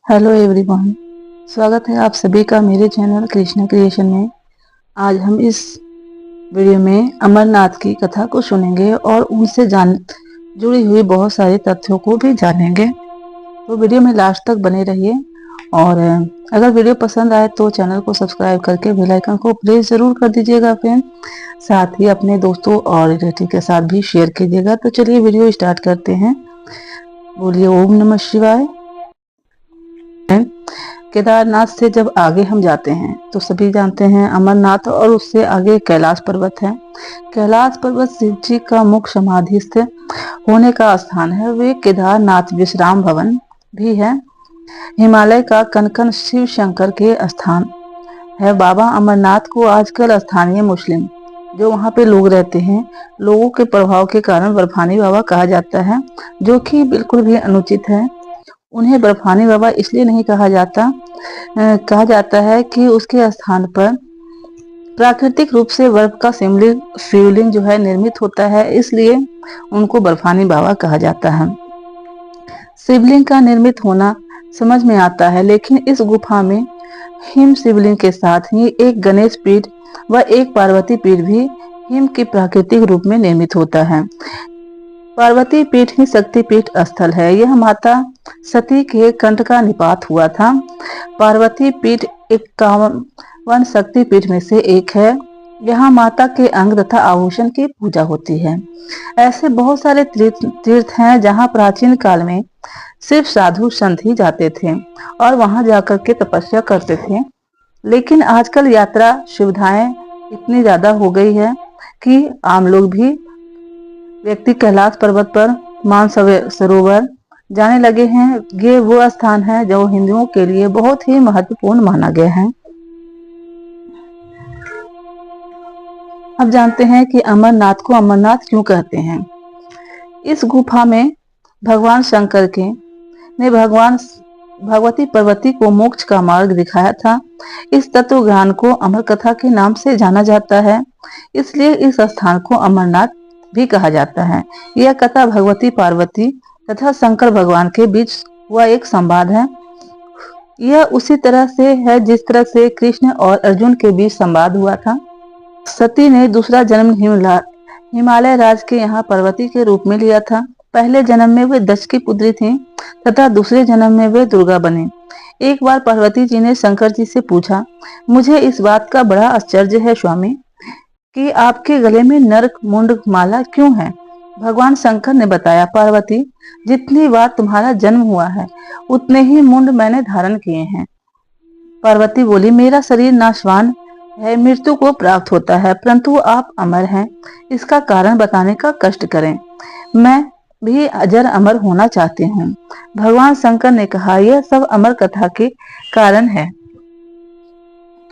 Hello everyone, स्वागत है आप सभी का मेरे चैनल कृष्णा क्रिएशन में। आज हम इस वीडियो में अमरनाथ की कथा को सुनेंगे और उनसे जुड़ी हुई बहुत सारे तथ्यों को भी जानेंगे। तो वीडियो में लास्ट तक बने रहिए और अगर वीडियो पसंद आए तो चैनल को सब्सक्राइब करके बेल आइकन को प्रेस जरूर कर दीजिएगा फ्रेंड। साथ ही अपने दोस्तों और रिलेटिव के साथ भी शेयर कीजिएगा। तो चलिए वीडियो स्टार्ट करते हैं। बोलिए ओम नमः शिवाय। केदारनाथ से जब आगे हम जाते हैं तो सभी जानते हैं अमरनाथ और उससे आगे कैलाश पर्वत है। कैलाश पर्वत शिव जी का मुख्य समाधिस्थ होने का स्थान है। वे केदारनाथ विश्राम भवन भी है। हिमालय का कनकन शिव शंकर के स्थान है। बाबा अमरनाथ को आजकल स्थानीय मुस्लिम जो वहाँ पे लोग रहते हैं, लोगों के प्रभाव के कारण बर्फानी बाबा कहा जाता है, जो कि बिल्कुल भी अनुचित है। उन्हें बर्फानी बाबा इसलिए नहीं कहा जाता है कि उसके स्थान पर प्राकृतिक रूप से बर्फ का शिवलिंग जो है निर्मित होता है, इसलिए उनको बर्फानी बाबा कहा जाता है। शिवलिंग का निर्मित होना समझ में आता है, लेकिन इस गुफा में हिम शिवलिंग के साथ ही एक गणेश पीठ व एक पार्वती पीठ भी हिम के प्राकृतिक रूप में निर्मित होता है। पार्वती पीठ ही शक्तिपीठ स्थल है। यह माता सती के कंठ का निपात हुआ था। पार्वती पीठ 51 शक्तिपीठ में से एक है। यहाँ माता के अंग तथा आभूषण की पूजा होती है। ऐसे बहुत सारे तीर्थ हैं जहाँ प्राचीन काल में सिर्फ साधु संत ही जाते थे और वहां जाकर के तपस्या करते थे। लेकिन आजकल यात्रा सुविधाएं इतनी ज्यादा हो गई है कि आम लोग भी व्यक्ति कैलाश पर्वत पर मानसरोवर जाने लगे हैं। ये वो स्थान है जो हिंदुओं के लिए बहुत ही महत्वपूर्ण माना गया है। अब जानते हैं कि अमरनाथ को अमरनाथ क्यों कहते हैं। इस गुफा में भगवान शंकर ने भगवती पार्वती को मोक्ष का मार्ग दिखाया था। इस तत्व ज्ञान को अमर कथा के नाम से जाना जाता है, इसलिए इस स्थान को अमरनाथ भी कहा जाता है। यह कथा भगवती पार्वती तथा शंकर भगवान के बीच हुआ एक संवाद है। यह उसी तरह से है जिस तरह से कृष्ण और अर्जुन के बीच संवाद हुआ था। सती ने दूसरा जन्म हिमालय राज के यहाँ पार्वती के रूप में लिया था। पहले जन्म में वे दक्ष की पुत्री थी तथा दूसरे जन्म में वे दुर्गा बने। एक बार पार्वती जी ने शंकर जी से पूछा, मुझे इस बात का बड़ा आश्चर्य है स्वामी कि आपके गले में नर मुंड माला क्यों है। भगवान शंकर ने बताया, पार्वती, जितनी बार तुम्हारा जन्म हुआ है उतने ही मुंड मैंने धारण किए हैं। पार्वती बोली, मेरा शरीर नाशवान है, मृत्यु को प्राप्त होता है, परंतु आप अमर हैं, इसका कारण बताने का कष्ट करें। मैं भी अजर अमर होना चाहती हूँ। भगवान शंकर ने कहा, यह सब अमर कथा के कारण है।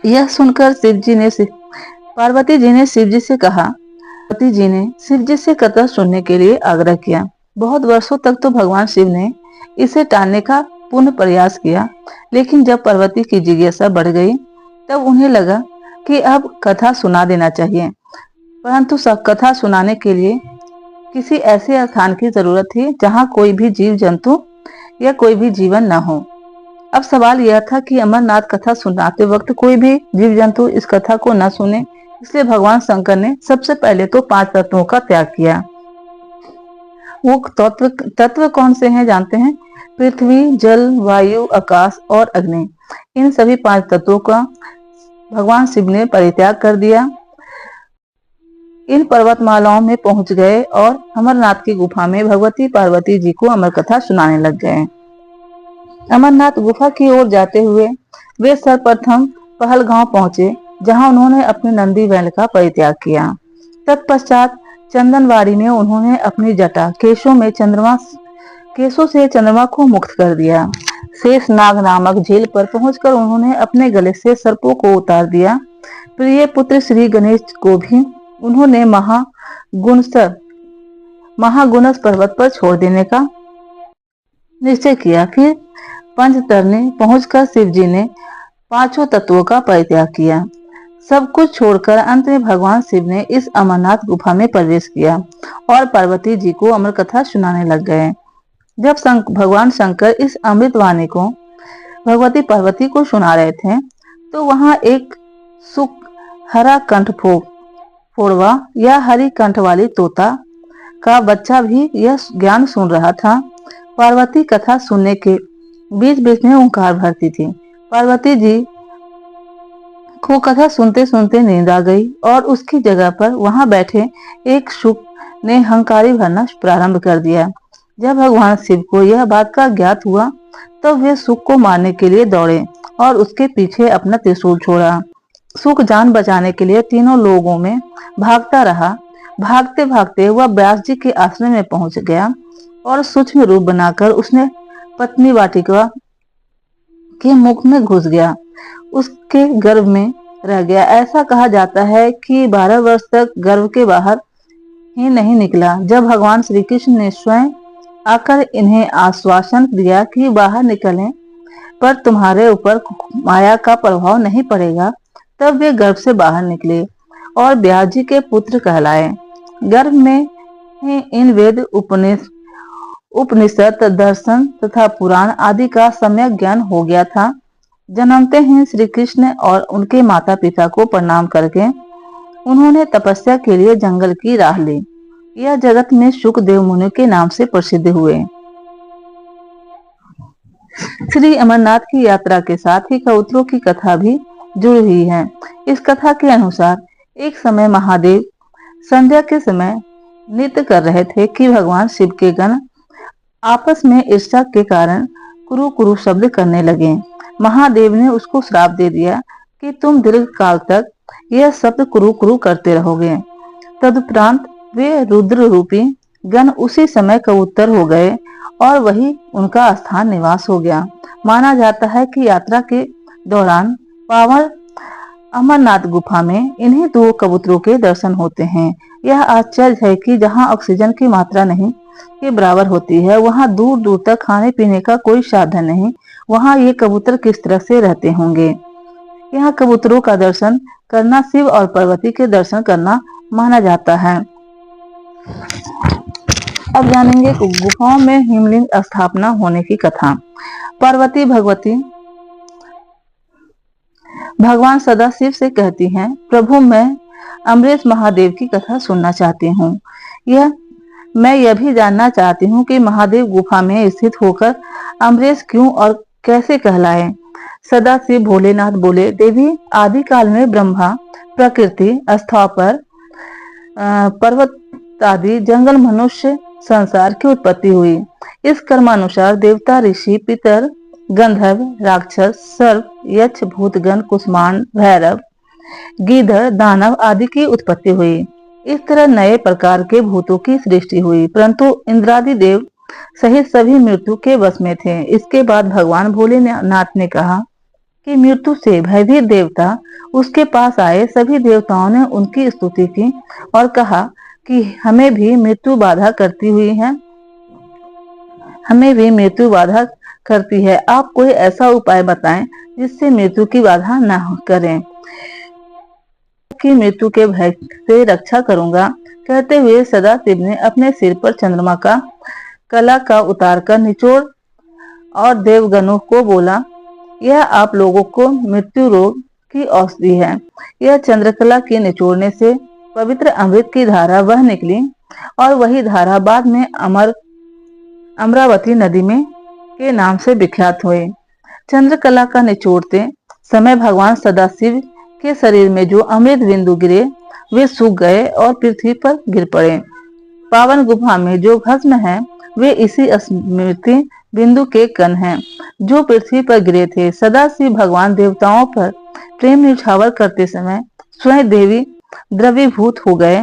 यह सुनकर पार्वती जी ने शिव जी से कहा। पार्वती जी ने शिव जी से कथा सुनने के लिए आग्रह किया। बहुत वर्षों तक तो भगवान शिव ने इसे टालने का पूर्ण प्रयास किया, लेकिन जब पार्वती की जिज्ञासा बढ़ गई तब उन्हें लगा कि अब कथा सुना देना चाहिए। परंतु सब कथा सुनाने के लिए किसी ऐसे स्थान की जरूरत थी जहाँ कोई भी जीव जंतु या कोई भी जीवन न हो। अब सवाल यह था कि अमरनाथ कथा सुनाते वक्त कोई भी जीव जंतु इस कथा को न सुने, इसलिए भगवान शंकर ने सबसे पहले तो 5 तत्वों का त्याग किया। वो तत्व कौन से हैं जानते हैं? पृथ्वी, जल, वायु, आकाश और अग्नि। इन सभी 5 तत्वों का भगवान शिव ने परित्याग कर दिया। इन पर्वतमालाओं में पहुंच गए और अमरनाथ की गुफा में भगवती पार्वती जी को अमर कथा सुनाने लग गए। अमरनाथ गुफा की ओर जाते हुए वे सर्वप्रथम पहलगांव पहुंचे, जहां उन्होंने अपने नंदी बैल का परित्याग किया। तत्पश्चात चंदनवाड़ी में उन्होंने अपनी जटा केशों से चंद्रमा को मुक्त कर दिया। शेषनाग नामक झील पर पहुंचकर उन्होंने अपने गले से सर्पों को उतार दिया। प्रिय पुत्र श्री गणेश को भी उन्होंने महागुणस पर्वत पर छोड़ देने का निश्चय किया। फिर पंचतरणी पहुंचकर शिव जी ने 5 तत्वों का परित्याग किया। सब कुछ छोड़कर अंत में भगवान शिव ने इस अमरनाथ गुफा में प्रवेश किया और पार्वती जी को अमर कथा सुनाने लग गए। जब भगवान शंकर इस अमृत वाणी को भगवती पार्वती को सुना रहे थे, तो वहां एक सुख हरा कंठ फोड़वा या हरी कंठ वाली तोता का बच्चा भी यह ज्ञान सुन रहा था। पार्वती कथा सुनने के बीच बीच में ओंकार भरती थी। पार्वती जी को कथा सुनते सुनते नींद आ गई और उसकी जगह पर वहां बैठे एक शुक ने हंकारी भरना प्रारंभ कर दिया। जब भगवान शिव को यह बात का ज्ञात हुआ, तब वे सुक को मारने के लिए दौड़े और उसके पीछे अपना त्रिशूल छोड़ा। सुक जान बचाने के लिए तीनों लोगों में भागता रहा। भागते भागते वह व्यास जी के आश्रम में पहुंच गया और सूक्ष्म रूप बनाकर उसने पत्नी वाटिका के मुख में घुस गया, उसके गर्भ में रह गया। ऐसा कहा जाता है कि 12 वर्ष तक गर्भ के बाहर ही नहीं निकला। जब भगवान श्री कृष्ण ने स्वयं आकर इन्हें आश्वासन दिया कि बाहर निकलें पर तुम्हारे ऊपर माया का प्रभाव नहीं पड़ेगा, तब वे गर्भ से बाहर निकले और व्यास जी के पुत्र कहलाए। गर्भ में ही इन वेद उपनिषद दर्शन तथा पुराण आदि का सम्यक ज्ञान हो गया था। जन्मते ही श्री कृष्ण और उनके माता पिता को प्रणाम करके उन्होंने तपस्या के लिए जंगल की राह ली। यह जगत में शुकदेव मुनि के नाम से प्रसिद्ध हुए। श्री अमरनाथ की यात्रा के साथ ही कबूतरों की कथा भी जुड़ी हुई है। इस कथा के अनुसार एक समय महादेव संध्या के समय नृत्य कर रहे थे कि भगवान शिव के गण आपस में ईर्ष्या के कारण कुरु कुरु शब्द करने लगे। महादेव ने उसको श्राप दे दिया कि तुम दीर्घ काल तक यह शब्द कुरु कुरु करते रहोगे। तदुपरांत वे रुद्र रूपी गण उसी समय कबूतर हो गए और वही उनका स्थान निवास हो गया। माना जाता है कि यात्रा के दौरान पावन अमरनाथ गुफा में इन्हीं दो कबूतरों के दर्शन होते हैं। यह आश्चर्य है कि जहां ऑक्सीजन की मात्रा नहीं के बराबर होती है, वहां दूर दूर तक खाने पीने का कोई साधन नहीं, वहां ये कबूतर किस तरह से रहते होंगे। यहाँ कबूतरों का दर्शन करना शिव और पार्वती के दर्शन करना माना जाता है। अब जानेंगे गुफाओं में हिमलिंग स्थापना होने की कथा। पार्वती भगवान सदा शिव से कहती हैं, प्रभु मैं अमरीश महादेव की कथा सुनना चाहती हूँ। मैं यह भी जानना चाहती हूँ कि महादेव गुफा में स्थित होकर अमरीश क्यों और कैसे कहलाए। सदा शिव भोलेनाथ बोले, देवी आदिकाल में ब्रह्मा प्रकृति स्थावर पर्वत आदि जंगल मनुष्य संसार की उत्पत्ति हुई। इस कर्मानुसार देवता ऋषि पितर गंधर्व राक्षस सर्प यक्ष भूतगण कुष्मांड भैरव गिद्धर दानव आदि की उत्पत्ति हुई। इस तरह नए प्रकार के भूतों की सृष्टि हुई, परंतु इंद्रादि देव सहित सभी मृत्यु के वश में थे। इसके बाद भगवान भोलेनाथ ने कहा कि मृत्यु से भयभीत देवता उसके पास आए। सभी देवताओं ने उनकी स्तुति की और कहा कि हमें भी मृत्यु बाधा करती है, आप कोई ऐसा उपाय बताएं जिससे मृत्यु की बाधा न करें, कि मृत्यु के भय से रक्षा करूंगा। कहते हुए सदाशिव ने अपने सिर पर चंद्रमा का कला का उतार कर निचोड़ और देवगणों को बोला, यह आप लोगों को मृत्यु रोग की औषधि है। यह चंद्रकला के निचोड़ने से पवित्र अमृत की धारा बह निकली और वही धारा बाद में अमरावती नदी में के नाम से विख्यात हुए। चंद्रकला का निचोड़ते समय भगवान सदाशिव के शरीर में जो अमृत बिंदु गिरे वे सूख गए और पृथ्वी पर गिर पड़े। पावन गुफा में जो भस्म है वे इसी स्मृति बिंदु के कण हैं जो पृथ्वी पर गिरे थे। सदाशिव भगवान देवताओं पर प्रेम निछावर करते समय स्वयं देवी द्रवीभूत हो गए।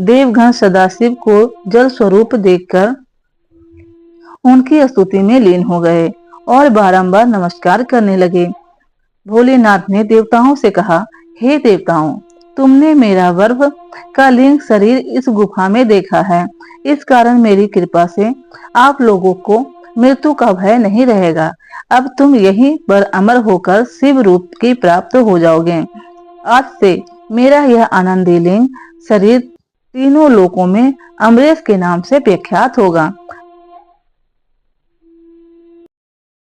देवगण सदाशिव को जल स्वरूप देखकर उनकी स्तुति में लीन हो गए और बारंबार नमस्कार करने लगे। भोलेनाथ ने देवताओं से कहा, हे देवताओं, तुमने मेरा गर्भ का लिंग शरीर इस गुफा में देखा है। इस कारण मेरी कृपा से आप लोगों को मृत्यु का भय नहीं रहेगा। अब तुम यहीं पर अमर होकर शिव रूप की प्राप्त हो जाओगे। आज से मेरा यह आनंदी लिंग शरीर तीनों लोकों में अमरीश के नाम से विख्यात होगा।